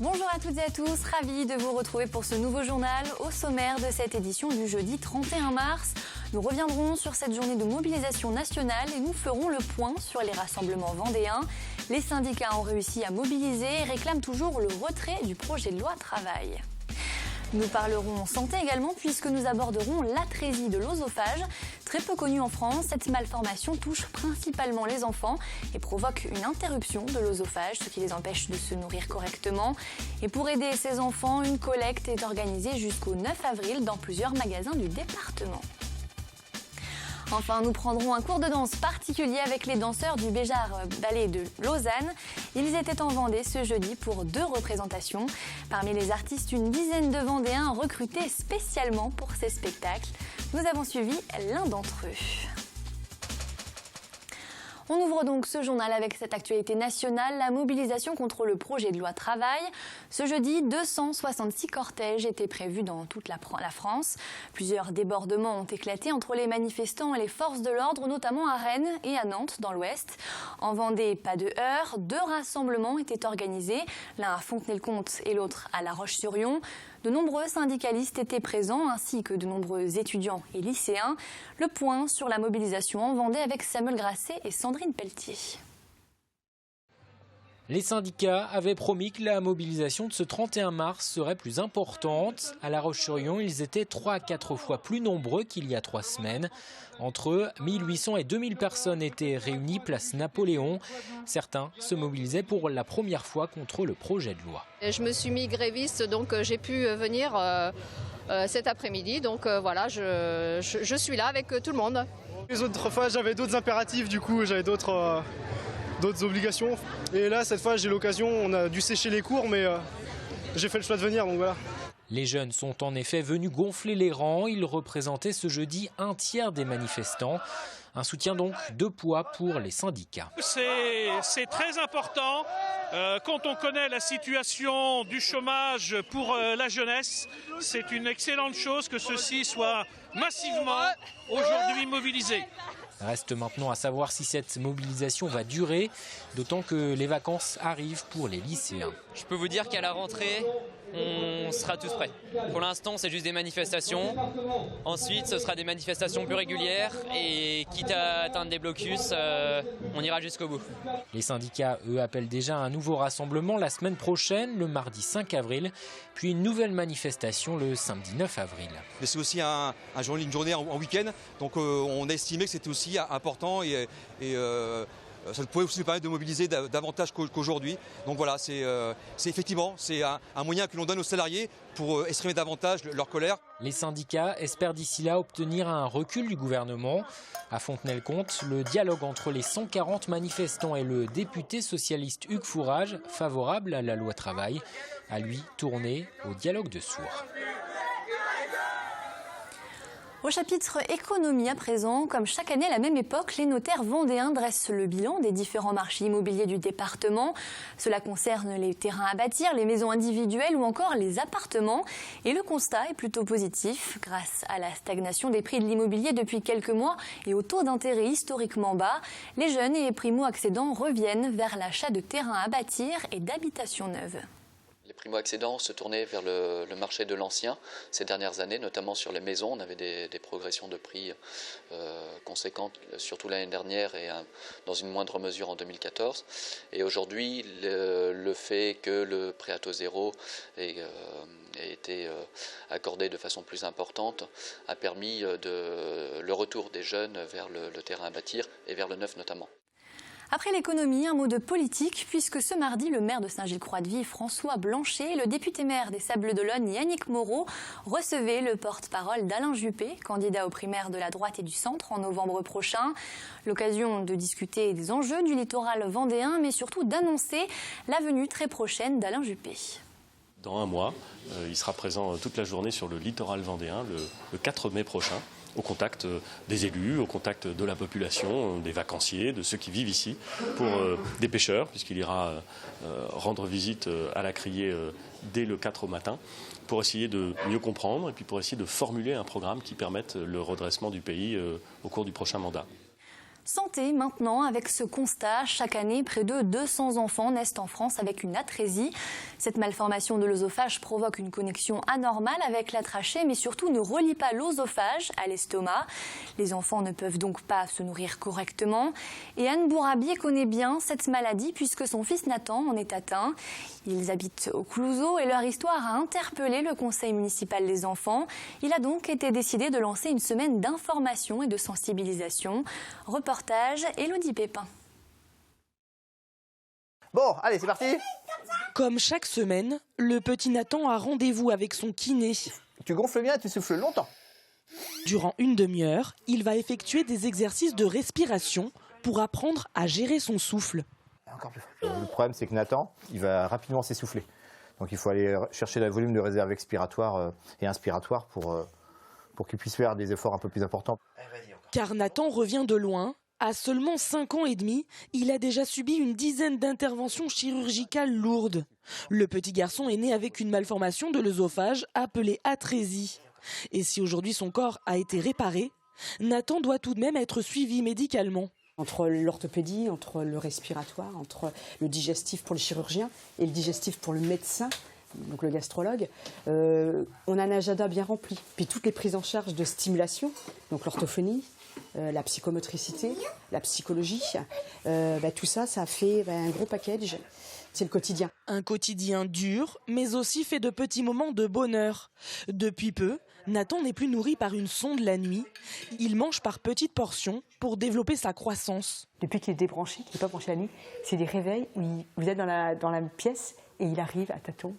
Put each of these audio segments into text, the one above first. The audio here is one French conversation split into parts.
Bonjour à toutes et à tous, ravi de vous retrouver pour ce nouveau journal. Au sommaire de cette édition du jeudi 31 mars, nous reviendrons sur cette journée de mobilisation nationale et nous ferons le point sur les rassemblements vendéens. Les syndicats ont réussi à mobiliser et réclament toujours le retrait du projet de loi travail. Nous parlerons santé également puisque nous aborderons l'atrésie de l'œsophage. Très peu connue en France, cette malformation touche principalement les enfants et provoque une interruption de l'œsophage, ce qui les empêche de se nourrir correctement. Et pour aider ces enfants, une collecte est organisée jusqu'au 9 avril dans plusieurs magasins du département. Enfin, nous prendrons un cours de danse particulier avec les danseurs du Béjart Ballet de Lausanne. Ils étaient en Vendée ce jeudi pour 2 représentations. Parmi les artistes, une dizaine de Vendéens recrutés spécialement pour ces spectacles. Nous avons suivi l'un d'entre eux. On ouvre donc ce journal avec cette actualité nationale, la mobilisation contre le projet de loi travail. Ce jeudi, 266 cortèges étaient prévus dans toute la France. Plusieurs débordements ont éclaté entre les manifestants et les forces de l'ordre, notamment à Rennes et à Nantes dans l'Ouest. En Vendée, pas de heurts, 2 rassemblements étaient organisés, l'un à Fontenay-le-Comte et l'autre à La Roche-sur-Yon. De nombreux syndicalistes étaient présents, ainsi que de nombreux étudiants et lycéens. Le point sur la mobilisation en Vendée avec Samuel Grasset et Sandrine Pelletier. Les syndicats avaient promis que la mobilisation de ce 31 mars serait plus importante. À La Roche-sur-Yon, ils étaient 3 à 4 fois plus nombreux qu'il y a 3 semaines. Entre eux, 1800 et 2000 personnes étaient réunies place Napoléon. Certains se mobilisaient pour la première fois contre le projet de loi. Je me suis mis gréviste, donc j'ai pu venir cet après-midi. Donc voilà, je suis là avec tout le monde. Les autres fois, j'avais d'autres impératifs, du coup, j'avais d'autres obligations. Et là, cette fois, j'ai l'occasion, on a dû sécher les cours, mais j'ai fait le choix de venir, donc voilà. Les jeunes sont en effet venus gonfler les rangs. Ils représentaient ce jeudi un tiers des manifestants. Un soutien donc de poids pour les syndicats. C'est très important quand on connaît la situation du chômage pour la jeunesse. C'est une excellente chose que ceux-ci soient massivement aujourd'hui mobilisés. Reste maintenant à savoir si cette mobilisation va durer, d'autant que les vacances arrivent pour les lycéens. Je peux vous dire qu'à la rentrée, on sera tous prêts. Pour l'instant, c'est juste des manifestations. Ensuite, ce sera des manifestations plus régulières et quitte à atteindre des blocus, on ira jusqu'au bout. Les syndicats, eux, appellent déjà un nouveau rassemblement la semaine prochaine, le mardi 5 avril, puis une nouvelle manifestation le samedi 9 avril. Mais c'est aussi une journée en week-end, donc on a estimé que c'était aussi important et ça pouvait aussi nous permettre de mobiliser davantage qu'aujourd'hui. Donc voilà, c'est effectivement un moyen que l'on donne aux salariés pour exprimer davantage leur colère. Les syndicats espèrent d'ici là obtenir un recul du gouvernement. À Fontenay-le-Comte, le dialogue entre les 140 manifestants et le député socialiste Hugues Fourage, favorable à la loi travail, a lui tourné au dialogue de sourds. Au chapitre économie à présent, comme chaque année à la même époque, les notaires vendéens dressent le bilan des différents marchés immobiliers du département. Cela concerne les terrains à bâtir, les maisons individuelles ou encore les appartements. Et le constat est plutôt positif. Grâce à la stagnation des prix de l'immobilier depuis quelques mois et au taux d'intérêt historiquement bas, les jeunes et les primo-accédants reviennent vers l'achat de terrains à bâtir et d'habitations neuves. Les primo-accédants se tournaient vers le marché de l'ancien ces dernières années, notamment sur les maisons. On avait des progressions de prix conséquentes, surtout l'année dernière et dans une moindre mesure en 2014. Et aujourd'hui, le fait que le prêt à taux zéro ait été accordé de façon plus importante a permis le retour des jeunes vers le terrain à bâtir et vers le neuf notamment. Après l'économie, un mot de politique, puisque ce mardi, le maire de Saint-Gilles-Croix-de-Vie, François Blanchet, et le député maire des Sables-d'Olonne, Yannick Moreau, recevaient le porte-parole d'Alain Juppé, candidat aux primaires de la droite et du centre en novembre prochain. L'occasion de discuter des enjeux du littoral vendéen, mais surtout d'annoncer la venue très prochaine d'Alain Juppé. Dans un mois, il sera présent toute la journée sur le littoral vendéen, le 4 mai prochain, au contact des élus, au contact de la population, des vacanciers, de ceux qui vivent ici, pour des pêcheurs, puisqu'il ira rendre visite à la criée dès le 4 au matin, pour essayer de mieux comprendre et puis pour essayer de formuler un programme qui permette le redressement du pays au cours du prochain mandat. Santé maintenant, avec ce constat, chaque année, près de 200 enfants naissent en France avec une atrésie. Cette malformation de l'œsophage provoque une connexion anormale avec la trachée, mais surtout ne relie pas l'œsophage à l'estomac. Les enfants ne peuvent donc pas se nourrir correctement. Et Anne Bourabier connaît bien cette maladie puisque son fils Nathan en est atteint. Ils habitent au Clouseau et leur histoire a interpellé le conseil municipal des enfants. Il a donc été décidé de lancer une semaine d'information et de sensibilisation. Reportage Élodie Pépin. Bon, allez, c'est parti. Comme chaque semaine, le petit Nathan a rendez-vous avec son kiné. Tu gonfles bien et tu souffles longtemps. Durant une demi-heure, il va effectuer des exercices de respiration pour apprendre à gérer son souffle. Encore plus fort. Le problème, c'est que Nathan, il va rapidement s'essouffler. Donc il faut aller chercher le volume de réserve expiratoire et inspiratoire pour qu'il puisse faire des efforts un peu plus importants. Car Nathan revient de loin. À seulement 5 ans et demi, il a déjà subi une dizaine d'interventions chirurgicales lourdes. Le petit garçon est né avec une malformation de l'œsophage appelée atrésie. Et si aujourd'hui son corps a été réparé, Nathan doit tout de même être suivi médicalement. Entre l'orthopédie, entre le respiratoire, entre le digestif pour le chirurgien et le digestif pour le médecin, donc le gastrologue, on a un agenda bien rempli. Puis toutes les prises en charge de stimulation, donc l'orthophonie, la psychomotricité, la psychologie, tout ça, ça fait un gros package. C'est le quotidien. Un quotidien dur, mais aussi fait de petits moments de bonheur. Depuis peu, Nathan n'est plus nourri par une sonde la nuit. Il mange par petites portions pour développer sa croissance. Depuis qu'il est débranché, qu'il n'est pas branché la nuit, c'est des réveils où vous êtes dans la pièce et il arrive à tâtons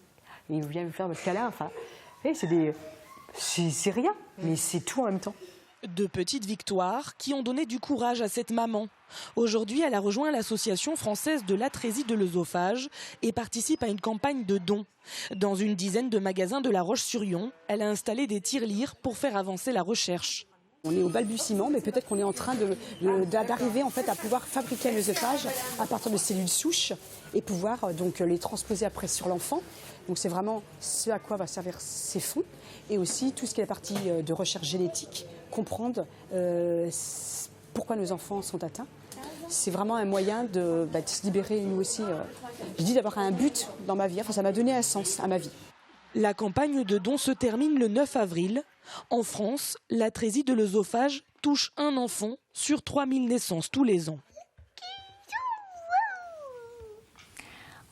et il vient vous faire votre câlin. Enfin, c'est rien, mais c'est tout en même temps. De petites victoires qui ont donné du courage à cette maman. Aujourd'hui, elle a rejoint l'Association française de l'atrésie de l'œsophage et participe à une campagne de dons. Dans une dizaine de magasins de La Roche-sur-Yon, elle a installé des tirelires pour faire avancer la recherche. On est au balbutiement, mais peut-être qu'on est en train d'arriver en fait à pouvoir fabriquer un œsophage à partir de cellules souches et pouvoir donc les transposer après sur l'enfant. Donc c'est vraiment ce à quoi va servir ces fonds et aussi tout ce qui est la partie de recherche génétique, comprendre pourquoi nos enfants sont atteints. C'est vraiment un moyen de se libérer nous aussi. Je dis d'avoir un but dans ma vie, enfin ça m'a donné un sens à ma vie. La campagne de dons se termine le 9 avril. En France, l'atrésie de l'œsophage touche un enfant sur 3000 naissances tous les ans.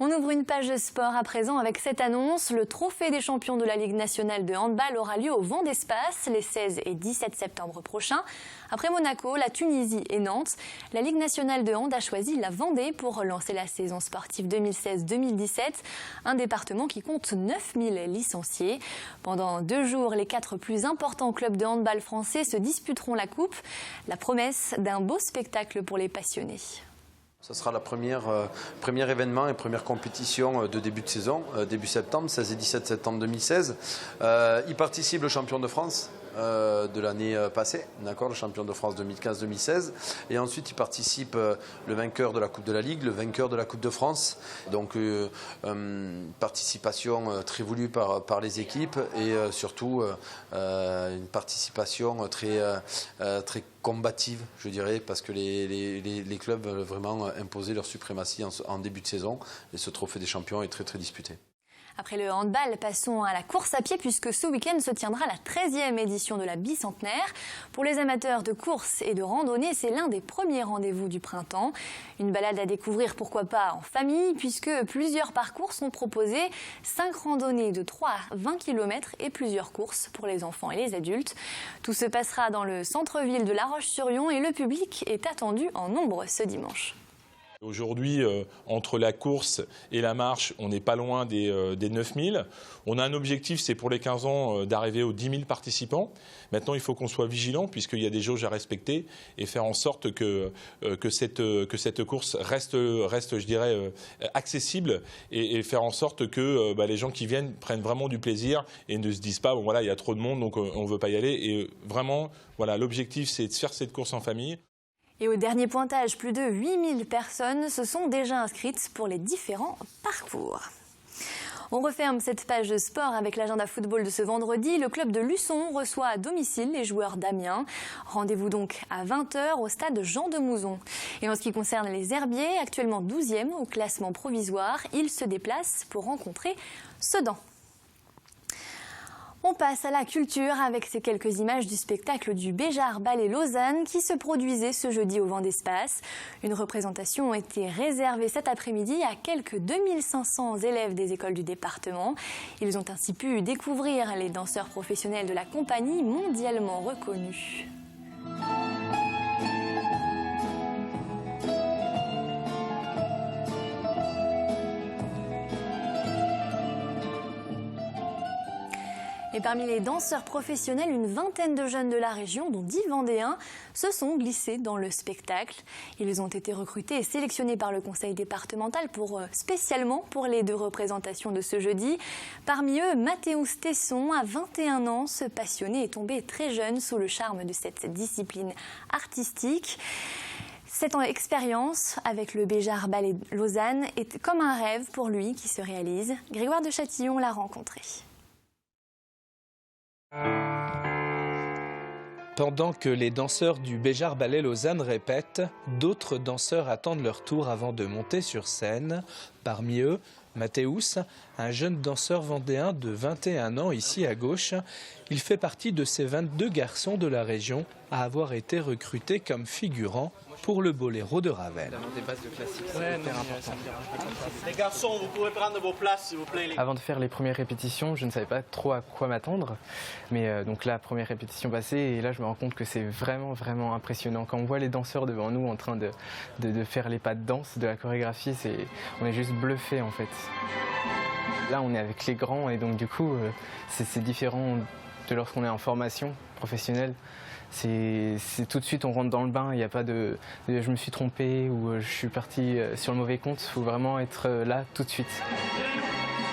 On ouvre une page de sport à présent avec cette annonce. Le trophée des champions de la Ligue nationale de handball aura lieu au Vent d'Espace les 16 et 17 septembre prochains. Après Monaco, la Tunisie et Nantes, la Ligue nationale de hand a choisi la Vendée pour relancer la saison sportive 2016-2017, un département qui compte 9000 licenciés. Pendant 2 jours, les 4 plus importants clubs de handball français se disputeront la coupe. La promesse d'un beau spectacle pour les passionnés. Ce sera le premier événement et première compétition de début de saison, début septembre, 16 et 17 septembre 2016. Y participe le champion de France de l'année passée, d'accord, le champion de France 2015-2016. Et ensuite, y participe le vainqueur de la Coupe de la Ligue, le vainqueur de la Coupe de France. Donc, participation très voulue par les équipes et surtout une participation très combative, je dirais, parce que les clubs veulent vraiment imposer leur suprématie en début de saison. Et ce trophée des champions est très, très disputé. Après le handball, passons à la course à pied puisque ce week-end se tiendra la 13e édition de la bicentenaire. Pour les amateurs de course et de randonnée, c'est l'un des premiers rendez-vous du printemps. Une balade à découvrir, pourquoi pas en famille, puisque plusieurs parcours sont proposés. 5 randonnées de 3 à 20 km et plusieurs courses pour les enfants et les adultes. Tout se passera dans le centre-ville de La Roche-sur-Yon et le public est attendu en nombre ce dimanche. Aujourd'hui, entre la course et la marche, on n'est pas loin des 9000. On a un objectif, c'est pour les 15 ans d'arriver aux 10 000 participants. Maintenant, il faut qu'on soit vigilant puisqu'il y a des jauges à respecter et faire en sorte que cette course reste, je dirais, accessible et faire en sorte que les gens qui viennent prennent vraiment du plaisir et ne se disent pas, bon voilà, il y a trop de monde, donc on ne veut pas y aller. Et vraiment, voilà, l'objectif, c'est de faire cette course en famille. Et au dernier pointage, plus de 8000 personnes se sont déjà inscrites pour les différents parcours. On referme cette page de sport avec l'agenda football de ce vendredi. Le club de Luçon reçoit à domicile les joueurs d'Amiens. Rendez-vous donc à 20h au stade Jean de Mouzon. Et en ce qui concerne les Herbiers, actuellement 12e au classement provisoire, ils se déplacent pour rencontrer Sedan. On passe à la culture avec ces quelques images du spectacle du Béjart Ballet Lausanne qui se produisait ce jeudi au Vent d'Espace. Une représentation a été réservée cet après-midi à quelques 2500 élèves des écoles du département. Ils ont ainsi pu découvrir les danseurs professionnels de la compagnie mondialement reconnue. Et parmi les danseurs professionnels, une vingtaine de jeunes de la région, dont 10 Vendéens, se sont glissés dans le spectacle. Ils ont été recrutés et sélectionnés par le conseil départemental spécialement pour les 2 représentations de ce jeudi. Parmi eux, Mathéus Tesson, à 21 ans, ce passionné est tombé très jeune sous le charme de cette discipline artistique. Cette expérience avec le Béjart Ballet Lausanne est comme un rêve pour lui qui se réalise. Grégoire de Châtillon l'a rencontré. Pendant que les danseurs du Béjart Ballet Lausanne répètent, d'autres danseurs attendent leur tour avant de monter sur scène. Parmi eux, Mathéus, un jeune danseur vendéen de 21 ans ici à gauche. Il fait partie de ces 22 garçons de la région à avoir été recrutés comme figurants pour le Boléro de Ravel. Les garçons, vous pouvez prendre vos places s'il vous plaît. Avant de faire les premières répétitions, je ne savais pas trop à quoi m'attendre. Mais donc la première répétition passée, et là je me rends compte que c'est vraiment, vraiment impressionnant. Quand on voit les danseurs devant nous en train de faire les pas de danse, de la chorégraphie, on est juste bluffé en fait. Là on est avec les grands et donc du coup c'est différent de lorsqu'on est en formation professionnelle. C'est tout de suite on rentre dans le bain, il n'y a pas de je me suis trompé ou je suis parti sur le mauvais compte, il faut vraiment être là tout de suite.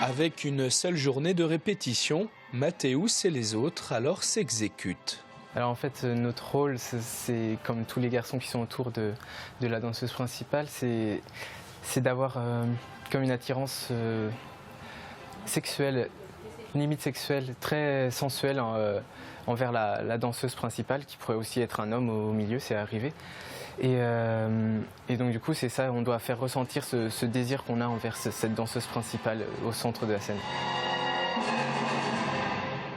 Avec une seule journée de répétition, Mathéus et les autres alors s'exécutent. Alors en fait notre rôle c'est comme tous les garçons qui sont autour de la danseuse principale, c'est d'avoir comme une attirance sexuelle, limite sexuelle, très sensuelle envers la danseuse principale, qui pourrait aussi être un homme au milieu, c'est arrivé. Et donc du coup c'est ça, on doit faire ressentir ce désir qu'on a envers cette danseuse principale au centre de la scène.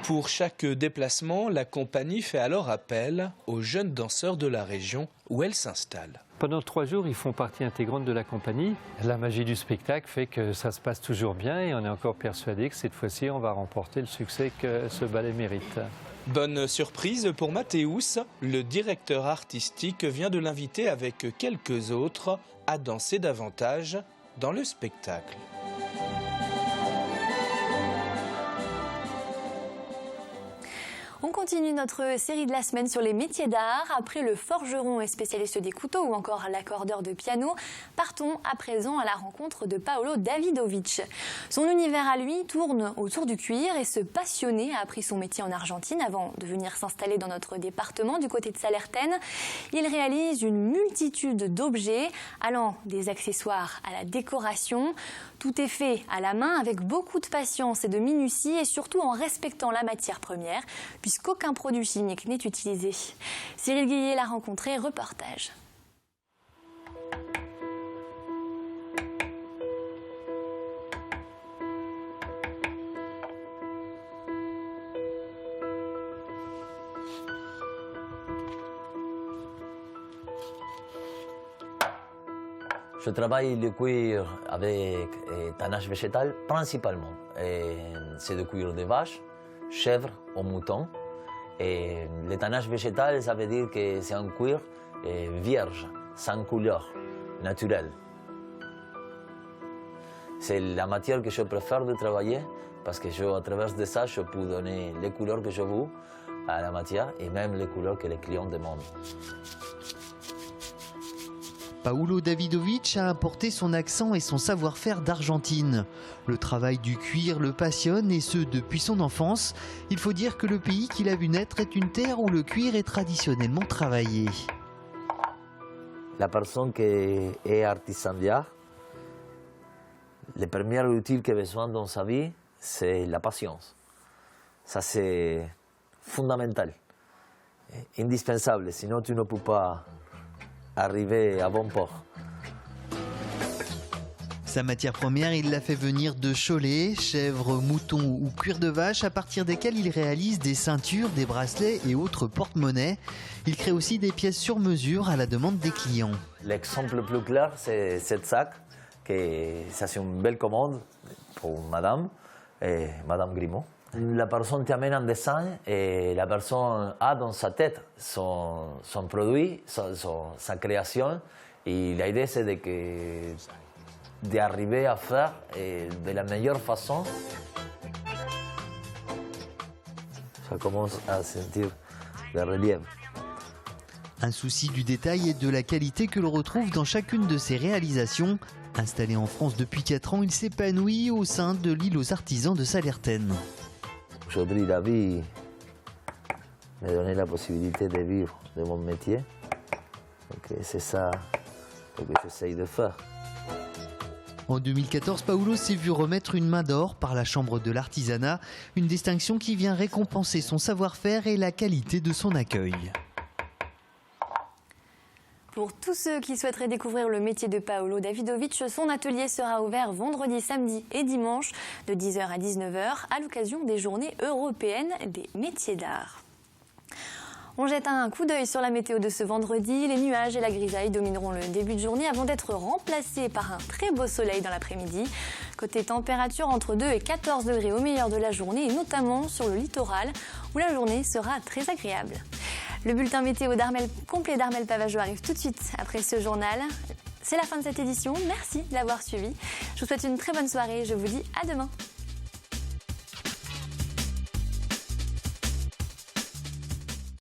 Pour chaque déplacement, la compagnie fait alors appel aux jeunes danseurs de la région où elle s'installe. Pendant 3 jours, ils font partie intégrante de la compagnie. La magie du spectacle fait que ça se passe toujours bien et on est encore persuadé que cette fois-ci, on va remporter le succès que ce ballet mérite. Bonne surprise pour Mathéus, le directeur artistique vient de l'inviter avec quelques autres à danser davantage dans le spectacle. On continue notre série de la semaine sur les métiers d'art. Après le forgeron et spécialiste des couteaux ou encore l'accordeur de piano, partons à présent à la rencontre de Paolo Davidovic. Son univers à lui tourne autour du cuir et ce passionné a appris son métier en Argentine avant de venir s'installer dans notre département du côté de Sallertaine. Il réalise une multitude d'objets allant des accessoires à la décoration. Tout est fait à la main avec beaucoup de patience et de minutie et surtout en respectant la matière première puisqu'aucun produit chimique n'est utilisé. Cyril Guillet l'a rencontré, reportage. Je travaille le cuir avec tannage végétal principalement. C'est du cuir de vache, chèvre ou mouton. Et le tannage végétal, ça veut dire que c'est un cuir vierge, sans couleur, naturel. C'est la matière que je préfère de travailler parce que à travers de ça, je peux donner les couleurs que je veux à la matière et même les couleurs que les clients demandent. Paolo Davidovic a importé son accent et son savoir-faire d'Argentine. Le travail du cuir le passionne et ce depuis son enfance. Il faut dire que le pays qu'il a vu naître est une terre où le cuir est traditionnellement travaillé. La personne qui est artisan d'art, le premier outil qu'il a besoin dans sa vie, c'est la patience. Ça, c'est fondamental, indispensable, sinon tu ne peux pas arriver à bon port. Sa matière première, il la fait venir de Cholet, chèvres, moutons ou cuir de vache, à partir desquels il réalise des ceintures, des bracelets et autres porte-monnaies. Il crée aussi des pièces sur mesure à la demande des clients. L'exemple le plus clair, c'est cette sac, ça c'est une belle commande pour madame Grimaud. La personne t'amène un dessin et la personne a dans sa tête son produit, sa création. Et l'idée, c'est d'arriver à faire de la meilleure façon. Ça commence à sentir le relief. Un souci du détail et de la qualité que l'on retrouve dans chacune de ses réalisations. Installé en France depuis 4 ans, il s'épanouit au sein de l'île aux artisans de Sallertaine. Aujourd'hui, la vie m'a donné la possibilité de vivre de mon métier. Donc c'est ça que j'essaye de faire. En 2014, Paolo s'est vu remettre une main d'or par la Chambre de l'artisanat, une distinction qui vient récompenser son savoir-faire et la qualité de son accueil. Pour tous ceux qui souhaiteraient découvrir le métier de Paolo Davidovich, son atelier sera ouvert vendredi, samedi et dimanche de 10h à 19h à l'occasion des Journées européennes des métiers d'art. On jette un coup d'œil sur la météo de ce vendredi. Les nuages et la grisaille domineront le début de journée avant d'être remplacés par un très beau soleil dans l'après-midi. Côté température, entre 2 et 14 degrés au meilleur de la journée et notamment sur le littoral où la journée sera très agréable. Le bulletin météo complet d'Armelle Pavageau arrive tout de suite après ce journal. C'est la fin de cette édition. Merci de l'avoir suivi. Je vous souhaite une très bonne soirée et je vous dis à demain.